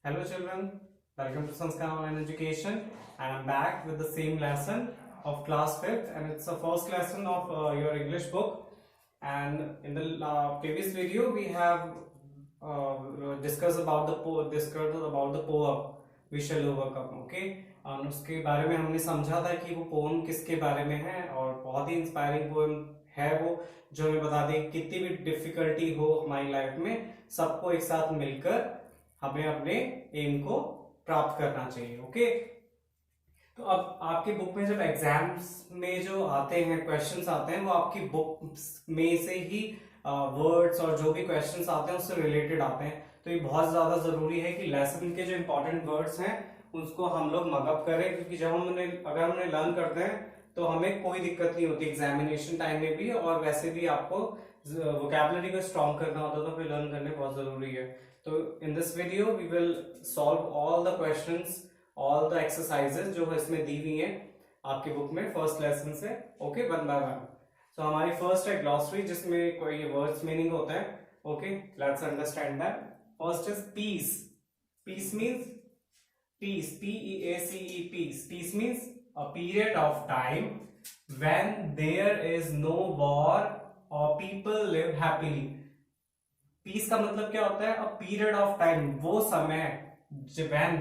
Hello children, welcome to Sanskar Online Education, and I'm back with the same lesson of class 5th, and it's the first lesson of your English book. And in the previous video we have discussed about the poem We Shall Overcome. Okay, और उसके बारे में हमने समझा था कि वो pome किसके बारे में है, और बहुत ही इंस्पायरिंग पोम है वो, जो हमें बता दे कितनी भी डिफिकल्टी हो हमारी लाइफ में, सबको एक साथ मिलकर हमें अपने एम को प्राप्त करना चाहिए। ओके, तो अब आपके बुक में जब एग्जाम्स में जो आते हैं क्वेश्चंस आते हैं, वो आपकी बुक में से ही वर्ड्स और जो भी क्वेश्चंस आते हैं उससे रिलेटेड आते हैं। तो ये बहुत ज्यादा जरूरी है कि लेसन के जो इंपॉर्टेंट वर्ड्स हैं उसको हम लोग मगअप करें, क्योंकि जब अगर हमने लर्न करते हैं तो हमें कोई दिक्कत नहीं होती एग्जामिनेशन टाइम में भी, और वैसे भी आपको वोकैबुलरी को स्ट्रॉन्ग करना होता है, तो फिर लर्न करने बहुत जरूरी है। तो in this video we will solve all the questions, all the exercises जो इसमें दी हुई हैं आपकी बुक में फर्स्ट लेसन से। Okay, one by one. So हमारी फर्स्ट है ग्लॉसरी, जिसमें कोई वर्ड्स मीनिंग होता है। Okay, let's understand that. First is peace. Peace means peace, P-E-A-C-E, peace. Peace means a period of time when there is no war or people live happily. Peace का मतलब क्या होता है? A period of time, वो समय when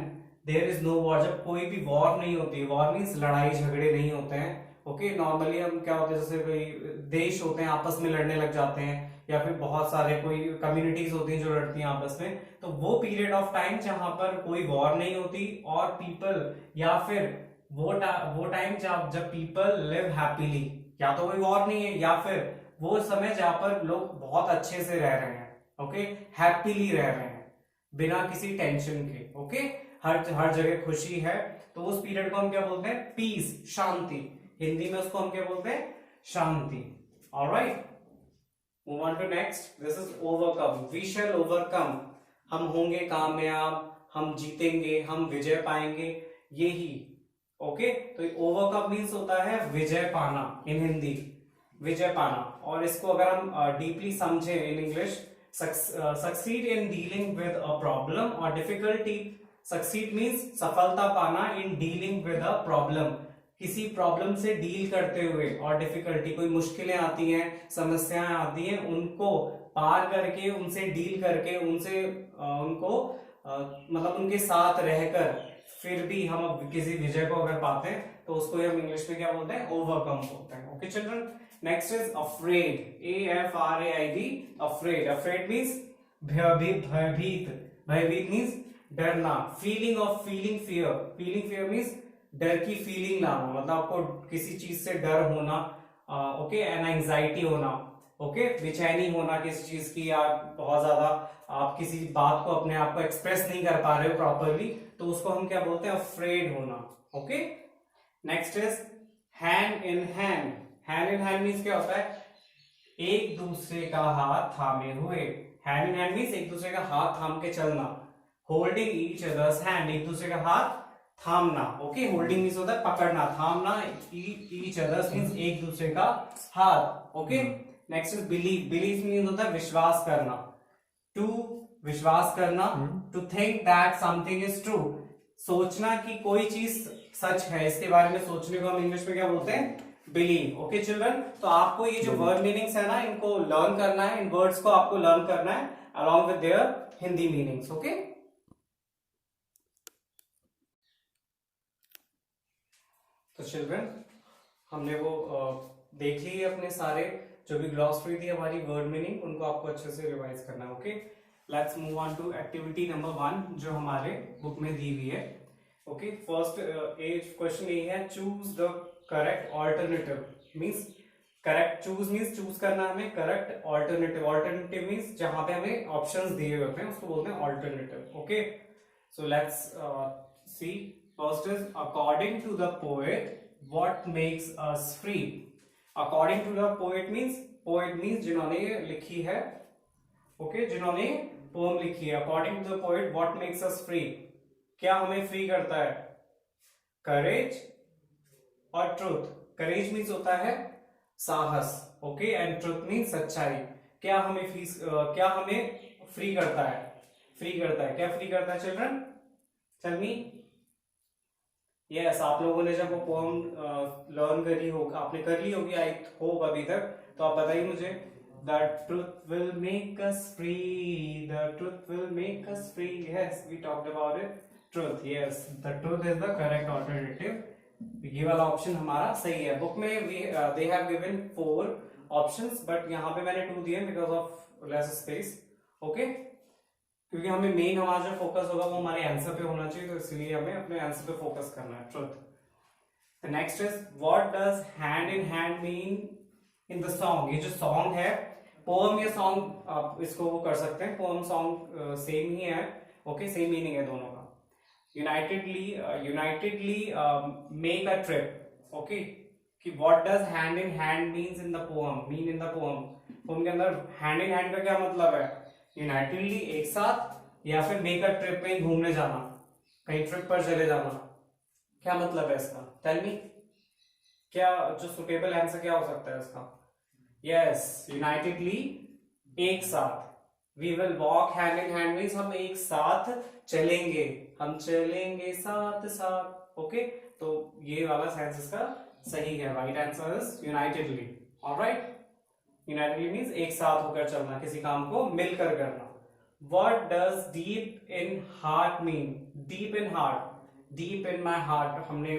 there is no war, जब कोई भी war नहीं होती। war means लड़ाई झगड़े नहीं होते हैं। ओके, नॉर्मली हम क्या होते हैं, जैसे कोई देश होते हैं आपस में लड़ने लग जाते हैं, या फिर बहुत सारे कोई कम्युनिटीज होती हैं जो लड़ती हैं आपस में। तो वो पीरियड ऑफ टाइम जहां पर कोई वॉर नहीं होती, और पीपल, या फिर वो टाइम जब पीपल लिव हैप्पीली, या तो कोई वॉर नहीं है, या फिर वो समय जहां पर लोग बहुत अच्छे से रह रहे हैं। ओके, हैप्पीली रह रहे हैं बिना किसी टेंशन के। ओके, हर जगह खुशी है, तो उस पीरियड को हम क्या बोलते हैं? पीस, शांति। हिंदी में उसको हम क्या बोलते हैं? शांति। Alright, move on to next. This is overcome. We shall overcome, हम होंगे कामयाब, हम जीतेंगे, हम विजय पाएंगे, यही। ओके, तो ओवरकम मीन्स होता है विजय पाना इन हिंदी, विजय पाना। और इसको अगर हम डीपली समझें in English, succeed in dealing with a problem और डिफिकल्टी। सक्सीड मीन्स सफलता पाना in dealing with a problem, किसी प्रॉब्लम से डील करते हुए, और डिफिकल्टी, कोई मुश्किलें आती हैं, समस्याएं आती हैं, उनको पार करके, उनसे डील करके, उनको मतलब उनके साथ रहकर फिर भी हम किसी विजय को अगर पाते हैं, तो उसको हम इंग्लिश में क्या बोलते हैं? ओवरकम बोलते हैं। Okay children, next is afraid. AFRAID, afraid. Afraid means भयभीत। भयभीत मीन्स डरना। फीलिंग फियर मीन्स डर की फीलिंग लाना, मतलब आपको किसी चीज से डर होना। ओके, एंड एंजाइटी होना। ओके, बेचैनी होना किसी चीज की, या बहुत ज्यादा आप किसी बात को, अपने आप को एक्सप्रेस नहीं कर पा रहे हो प्रॉपरली, तो उसको हम क्या बोलते हैं? अफ्रेड होना। Okay, next is hand in hand. Hand in hand means क्या होता है? एक दूसरे का हाथ थामे हुए। हैंड इन हैंड मीन्स एक दूसरे का हाथ थाम के चलना। होल्डिंग ईच अदर्स हैंड, एक दूसरे का हाथ थामना। ओके, होल्डिंग मीन्स होता है पकड़ना, थामना ईच अदर्स मीन्स एक दूसरे का हाथ। Okay, next is believe. Believe means होता है विश्वास करना। टू, विश्वास करना। To think that something is true, सोचना कि कोई चीज सच है, इसके बारे में सोचने को हम इंग्लिश में क्या बोलते हैं? बिलीव। ओके चिल्ड्रन, तो आपको ये जो वर्ड मीनिंग्स है ना, इनको लर्न करना है, इन वर्ड्स को आपको लर्न करना है along with their Hindi meanings. Okay, तो चिल्ड्रन हमने वो देख ली है, अपने सारे जो भी ग्लॉसरी थी हमारी वर्ड मीनिंग, उनको आपको अच्छे से रिवाइज करना है। Okay, let's move on to activity number 1 जो हमारे बुक में दी हुई है। ओके, फर्स्ट क्वेश्चन ये है, choose the correct alternative. Means correct, choose means choose करना हमें, करेक्ट ऑल्टरनेटिव। ऑल्टरनेटिव मीन्स जहां पे हमें ऑप्शंस दिए होते हैं उसको बोलते हैं alternative. Okay, so let's see. First is, according to the poet, what makes us free? According to the poet means जिन्होंने लिखी है। ओके, जिन्होंने पोम लिखी है। According to the poet, what makes us free? क्या हमें फ्री करता है? करेज और ट्रूथ। करेज मीन्स होता है साहस। ओके, एंड ट्रूथ मीन्स सच्चाई। क्या हमें फ्री करता है? क्या फ्री करता है चिल्ड्रन? Tell me. यस, आप लोगों ने जब वो पोएम लर्न करी हो, आपने कर ली होगी आई होप अभी तक, तो आप बताइए मुझे। The truth will make us free, the truth will make us free, yes we talked about it. Truth, yes the truth is the correct alternative. ये वाला ऑप्शन हमारा सही है। बुक में they have given 4 options, but यहाँ पे मैंने 2 दिए because of less space. Okay, क्योंकि हमें मेन हमारा जो फोकस होगा वो हमारे आंसर पे होना चाहिए, तो इसलिए हमें अपने आंसर पे फोकस करना है। Truth. The next is what does hand in hand mean in the song. ये जो सॉन्ग है, पोएम या सॉन्ग आप इसको वो कर सकते हैं, पोएम सॉन्ग सेम ही है। ओके, सेम मीनिंग है दोनों का। Unitedly make a trip. Okay, कि what does hand in hand means in the poem, mean in the poem. Poem के अंदर हैंड इन हैंड का क्या मतलब है? यूनाइटेडली, एक साथ, या फिर मेक अ ट्रिप, कहीं घूमने जाना, कहीं ट्रिप पर चले जाना। क्या मतलब है इसका? टेल मी, क्या जो सुटेबल आंसर क्या हो सकता है इसका? यस, यूनाइटेडली, एक साथ। We will walk hand in hand means हम एक साथ चलेंगे, हम चलेंगे साथ साथ। ओके, तो ये वाला सेंस इसका सही है। Right answer is unitedly. Alright, unitedly means एक साथ होकर चलना, किसी काम को मिलकर करना। What does deep in heart mean? Deep in heart, deep in my heart, हमने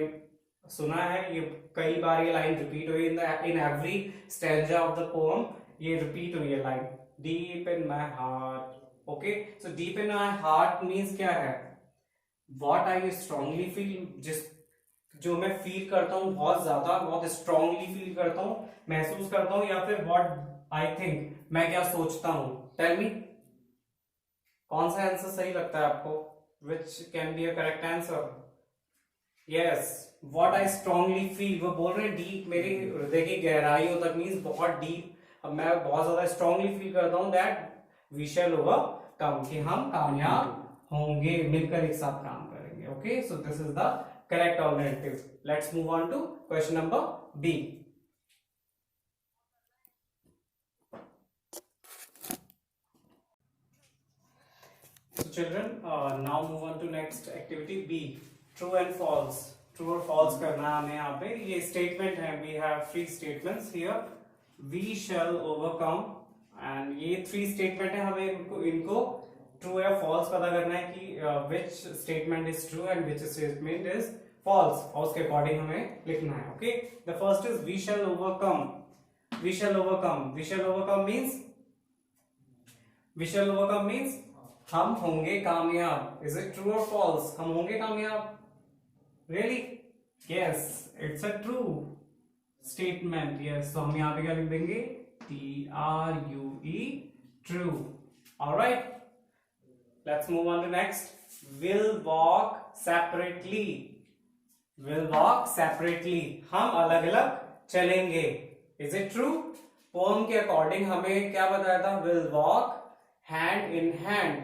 सुना है, ये कई बार ये लाइन रिपीट हुई in every stanza of the poem, ये रिपीट हुई है line, deep in my heart. Okay, so deep in my heart means क्या है? What I strongly feel, जो मैं फील करता हूँ बहुत ज्यादा, बहुत स्ट्रांगली फील करता हूँ, महसूस करता हूँ, या फिर व्हाट आई थिंक, मैं क्या सोचता हूँ। टेल मी, कौन सा आंसर सही लगता है आपको? Which can be a correct answer? Yes, what I strongly feel. वो बोल रहे हैं डीप, मेरी हृदय की गहराइयों तक, मीन्स बहुत डीप, अब मैं बहुत ज्यादा स्ट्रांगली फील करता हूँ दैट वी शैल ओवरकम, कि हम कामयाब होंगे, मिलकर एक साथ काम करेंगे। Okay, so this is the correct alternative. Let's move on to question number B. So children, now move on to next activity B. True and false. True or false करना है हमें यहाँ पे। ये statement है, we have 3 statements here. We shall overcome, and ये 3 statement है, हमें इनको true या false पता करना है कि which statement is true and which statement is false. false के अकॉर्डिंग हमें लिखना है। Okay, the first is we shall overcome. we shall overcome, we shall overcome means, we shall overcome means हम होंगे कामयाब। इज इट ट्रू और false? हम होंगे कामयाब? Really? Yes, it's a true statement. Yes, तो हम यहाँ पे क्या लिख देंगे? TRUE, true. Alright, let's move on to next. Will walk separately, will walk separately, हम अलग अलग चलेंगे। Is it true? पोएम के अकॉर्डिंग हमें क्या बताया था? will walk hand in hand,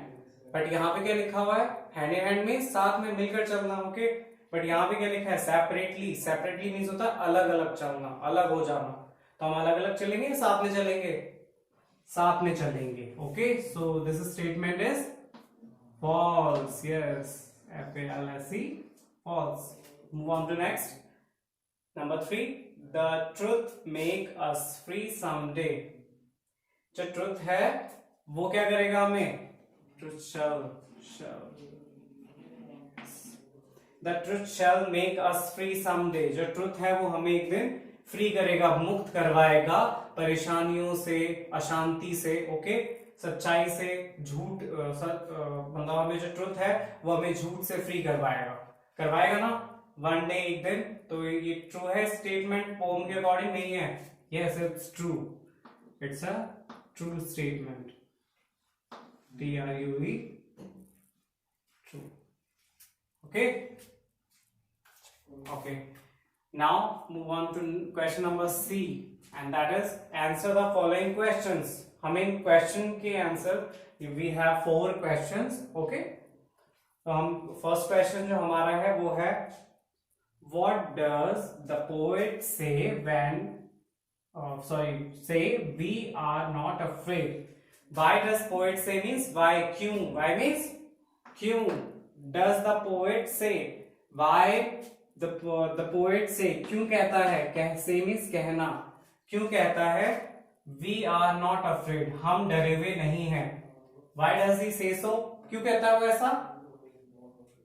but यहाँ पे क्या लिखा हुआ है? hand in hand में साथ में मिलकर चलना। ओके, बट यहाँ पे क्या लिखा है? separately. separately मीन्स होता है अलग अलग चलना, अलग हो जाना। तो हम अलग अलग चलेंगे या साथ में चलेंगे? साथ में चलेंगे। Okay, so this statement is false. Yes, FALSE, false. Move on to next. Number 3. The truth make us free someday. जो truth है वो क्या करेगा हमें? Truth shall. The truth shall make us free someday. जो truth है वो हमें एक दिन फ्री करेगा, मुक्त करवाएगा परेशानियों से, अशांति से। ओके, सच्चाई से, झूठ, मतलब हमें जो ट्रुथ है वो हमें झूठ से फ्री करवाएगा ना वन डे, एक दिन। तो ये ट्रू है स्टेटमेंट, पोएम के अकॉर्डिंग नहीं है। Yes, it's true, it's a true statement. TRUE, true. Okay, okay, now move on to question number C, and that is answer the following questions. हमें question के answer, we have 4 questions. okay, तो हम first question जो हमारा है वो है what does the poet say when say we are not afraid. Why does poet say means why? क्यों? Why means क्यों? डज द पोएट से, वाई द पोएट से, क्यों कहता है, से मीन्स कहना, क्यों कहता है वी आर नॉट अफ्रेड, हम डरे हुए नहीं हैं। वाई डज ही से सो, क्यों कहता है वो ऐसा।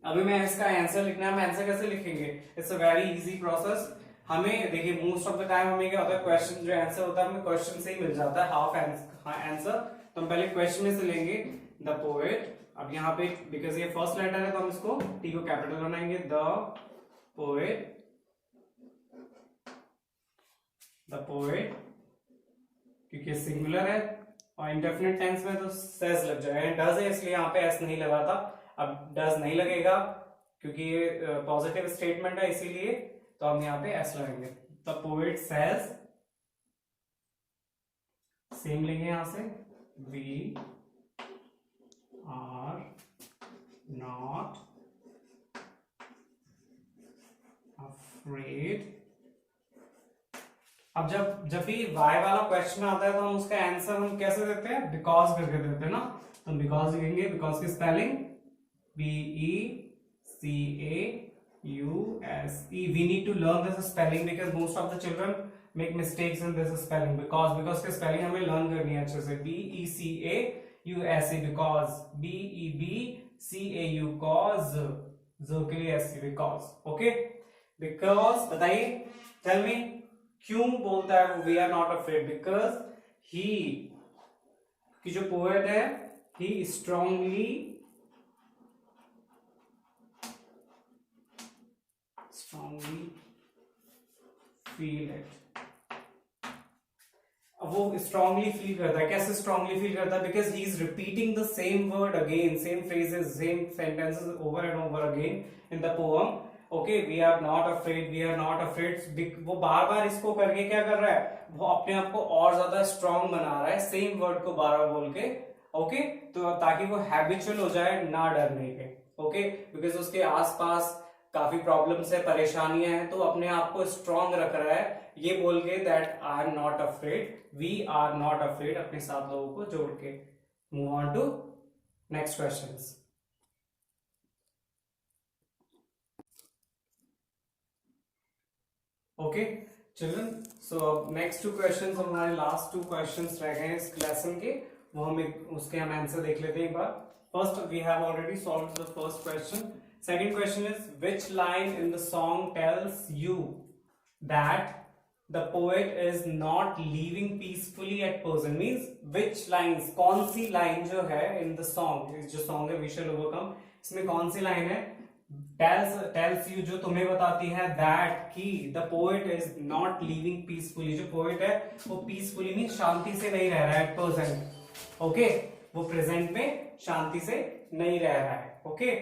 अभी मैं इसका आंसर लिखना है, हम आंसर कैसे लिखेंगे, it's a very easy process. हमें देखिए मोस्ट ऑफ द टाइम हमें क्या होता है, क्वेश्चन जो आंसर होता है हमें क्वेश्चन से ही मिल जाता है, हाफ आंसर। तो हम पहले क्वेश्चन में से लेंगे द पोएट। अब यहाँ पे बिकॉज ये फर्स्ट लेटर है तो हम इसको टी को कैपिटल बनाएंगे, द पोएट क्योंकि सिंगुलर है और इंडेफिनिट टेंस में तो सेज लग जाएगा, डज है इसलिए यहाँ पे एस नहीं लगा था, अब डज नहीं लगेगा क्योंकि ये पॉजिटिव स्टेटमेंट है इसीलिए, तो हम यहाँ पे एस लगाएंगे। द पोएट सेज, सेम लेंगे यहां से, वी आर नॉट अफ्रेड। अब जब भी वाई वाला क्वेश्चन आता है तो हम उसका आंसर हम कैसे देते हैं, बिकॉज करके देते हैं ना, तो हम बिकॉज लिखेंगे, बिकॉज की spelling BECAUSE। we need to learn this spelling because most of the children make mistakes in this spelling, because की स्पेलिंग हमें लर्न करनी है अच्छे से, BECAUSE, because BEBCAU cause, जो के लिए SC, because, ओके, बिकॉज बताइए, टेल मी क्यों बोलता है वो we are not afraid, because he की जो पोएट है ही स्ट्रांगली फील इट। वो स्ट्रांगली फील करता है, कैसे स्ट्रांगली फील करता है, because he is repeating the same word again, same phrases, same sentences over and over again in the poem. Okay, we are not afraid, we are not afraid, वो बार बार इसको करके क्या कर रहा है, वो अपने आप को और ज्यादा स्ट्रांग बना रहा है सेम वर्ड को बार बार बोल के। ओके, तो ताकि वो हैबिचुअल हो जाए ना डरने के। ओके, बिकॉज उसके आसपास काफी प्रॉब्लम्स है, परेशानियां हैं, तो अपने आप को स्ट्रांग रख रहा है ये बोल के that I am not afraid, we are not afraid, अपने साथ लोगों को जोड़ के। Move on to next questions. Okay children, so next two questions, हमारे लास्ट टू क्वेश्चंस रह गए हैं इस लेसन के, वो हम उसके हम आंसर देख लेते हैं एक बार। First, we have already solved the first question. Second question is, which line in the song tells you that the poet is not living peacefully at present? Means which lines, कौन सी line जो है in the song, जो song है We Shall Overcome, इसमें कौन सी line है tells you, जो तुम्हें बताती है that कि the poet is not living peacefully, जो poet है वो peacefully means शांति से नहीं रह रहा है at present। Okay, वो present में शांति से नहीं रह रहा है। Okay,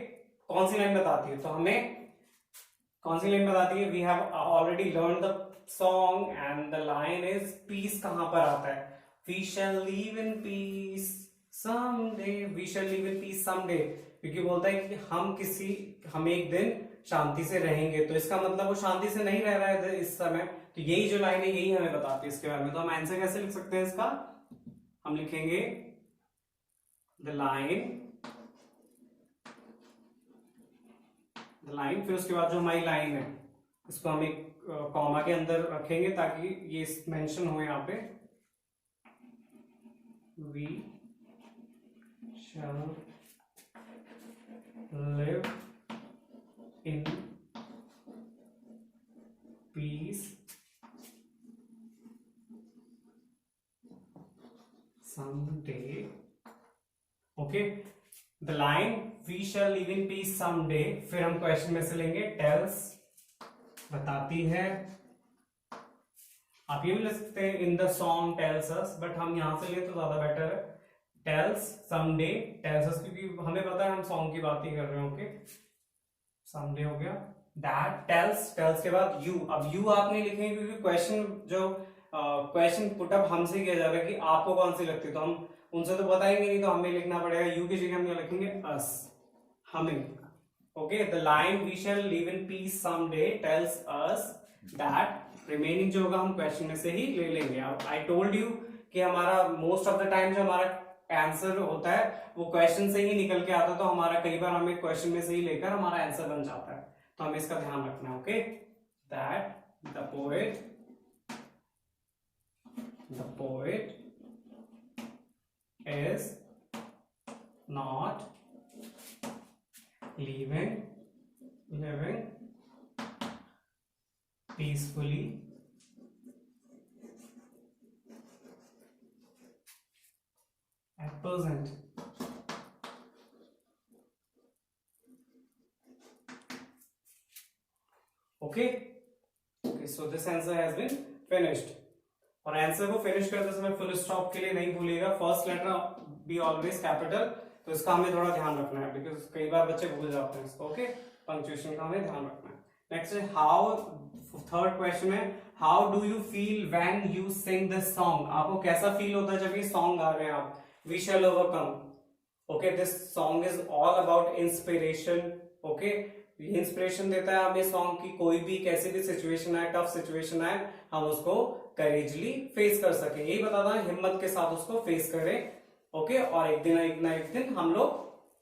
कौन सी लाइन बताती है, तो हमें कौन सी लाइन बताती है, we have already learn the song and the line is, peace कहां पर आता है, we shall live in peace someday, we shall live in peace someday, क्योंकि बोलता है कि हम एक दिन शांति से रहेंगे, तो इसका मतलब वो शांति से नहीं रह रहा है इस समय, तो यही जो लाइन है यही हमें बताती है इसके बारे में। तो हम आंसर कैसे लिख सकते हैं इसका, हम लिखेंगे द लाइन, फिर उसके बाद जो हमारी लाइन है इसको हम एक कॉमा के अंदर रखेंगे ताकि ये मेंशन हो यहाँ पे, we shall live in peace someday। Okay, the line we shall live in peace someday, फिर हम क्वेश्चन में से लेंगे टेल्स, बताती है, आप ये भी लिख सकते हैं in the song tells us, but हम यहां से ले तो ज्यादा बेटर है, टेल्स समडे टेल्स अस, क्योंकि हमें पता है हम सॉन्ग की बात ही कर रहे हैं। ओके, समडे हो गया, दैट टेल्स के बाद यू, अब यू आप नहीं लिखेंगे क्योंकि क्वेश्चन जो क्वेश्चन पुटअप हमसे किया जा रहा है कि आपको कौन सी लगती है, तो हम उनसे तो बताएंगे नहीं, तो हमें लिखना पड़ेगा, यू की जगह हम क्या लिखेंगे, अस, हमें। Okay, the line we shall live in peace someday tells us that, remaining जो होगा हम क्वेश्चन में से ही ले लेंगे। आई टोल्ड यू कि हमारा मोस्ट ऑफ द टाइम जो हमारा आंसर होता है वो क्वेश्चन से ही निकल के आता है, तो हमारा कई बार हमें क्वेश्चन में से ही लेकर हमारा आंसर बन जाता है, तो हमें इसका ध्यान रखना है। Okay, that the poet is not living peacefully at present. Okay, so this answer has been finished. और आंसर को फिनिश करते समय फुल स्टॉप के लिए नहीं भूलिएगा, first letter be always capital, तो इसका हमें थोड़ा ध्यान रखना है बिकॉज कई बार बच्चे भूल जाते हैं इसको। ओके, पंक्चुएशन का हमें ध्यान रखना है। नेक्स्ट है हाउ, थर्ड क्वेश्चन है how do you feel when you sing this song. आपको कैसा फील होता है जब ये सॉन्ग गा रहे हैं आप? We shall overcome. Okay, this song is all about inspiration. Okay, inspiration देता है हमें सॉन्ग की, कोई भी कैसी भी सिचुएशन आए, टफ सिचुएशन आए, हम उसको करेजली फेस कर सके, यही बताता है, हिम्मत के साथ उसको फेस करें। ओके, और एक दिन हम लोग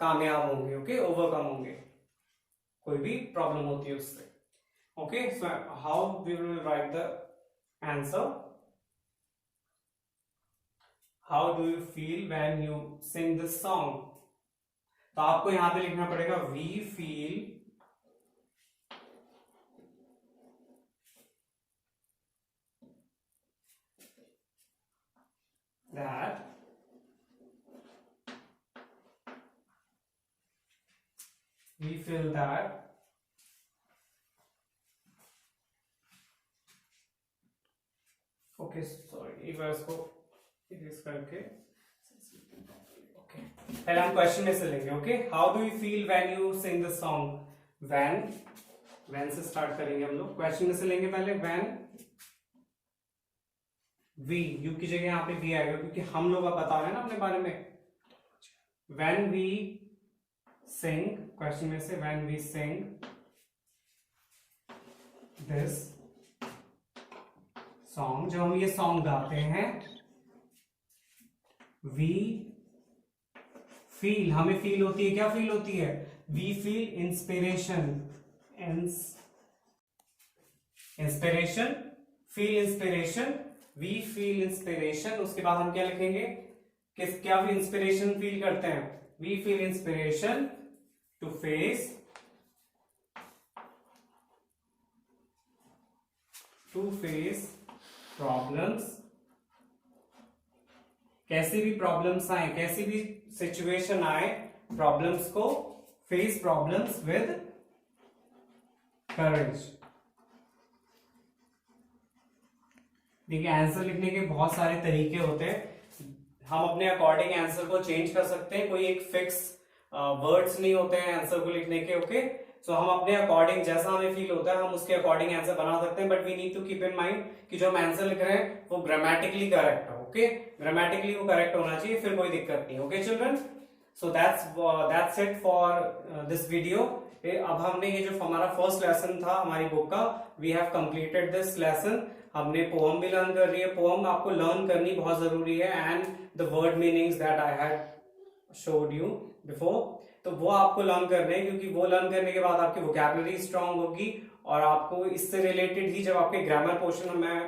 कामयाब होंगे। ओके, ओवरकम होंगे, कोई भी प्रॉब्लम होती है उससे। Okay, so how we will write the answer, how do you feel when you sing this song. तो आपको यहां पे लिखना पड़ेगा we feel that okay, sorry, एक बार इसको इरेज करके, ओके, पहले हम क्वेश्चन में से लेंगे। Okay, how do you feel when you sing this song. When से स्टार्ट करेंगे हम लोग, क्वेश्चन में से लेंगे पहले। व्हेन वी, यू की जगह यहाँ पे वी आएगा क्योंकि हम लोग का पता है ना अपने बारे में। व्हेन वी सिंग, क्वेश्चन में से when we sing this song, जब हम ये सॉन्ग गाते हैं, वी फील, हमें फील होती है, क्या फील होती है? We feel inspiration, inspiration, feel inspiration, we feel inspiration. उसके बाद हम क्या लिखेंगे, क्या भी इंस्पिरेशन फील करते हैं? We feel inspiration to face problems. कैसी भी प्रॉब्लम्स आए, कैसी भी सिचुएशन आए, प्रॉब्लम्स को फेस प्रॉब्लम्स विद करेज। देखिए, आंसर लिखने के बहुत सारे तरीके होते हैं, हम अपने अकॉर्डिंग आंसर को चेंज कर सकते हैं, कोई एक फिक्स वर्ड्स नहीं होते हैं आंसर को लिखने के। ओके, सो हम अपने अकॉर्डिंग, जैसा हमें फील होता है हम उसके अकॉर्डिंग आंसर बना सकते हैं, but we need to keep in mind कि जो हम आंसर लिख रहे हैं वो ग्रामेटिकली करेक्ट हो। ओके, ग्रामेटिकली वो करेक्ट होना चाहिए, फिर कोई दिक्कत नहीं। Okay children, so that's it for this video. अब हमने ये जो हमारा फर्स्ट लेसन था हमारी बुक का, we have completed this lesson. हमने पोएम भी लर्न कर रही है, पोएम आपको लर्न करनी बहुत जरूरी है, and the word meanings that I had showed you before, तो वो आपको लर्न करने हैं, क्योंकि वो लर्न करने के बाद आपकी वोकैबुलरी स्ट्रांग होगी, और आपको इससे रिलेटेड ही जब आपके ग्रामर पोर्शन मैं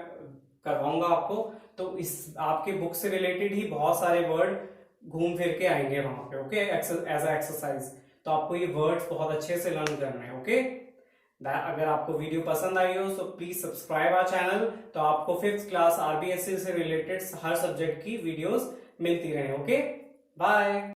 करवाऊंगा आपको, तो इस आपके बुक से रिलेटेड ही बहुत सारे वर्ड घूम फिर के आएंगे वहां पे। ओके, एज अ एक्सरसाइज, तो आपको ये वर्ड्स बहुत अच्छे से लर्न करने हैं। ओके, अगर आपको वीडियो पसंद आई हो तो प्लीज सब्सक्राइब आवर चैनल, तो आपको 5th क्लास आरबीएससी से रिलेटेड हर सब्जेक्ट की वीडियोस मिलती रहे। Okay, bye.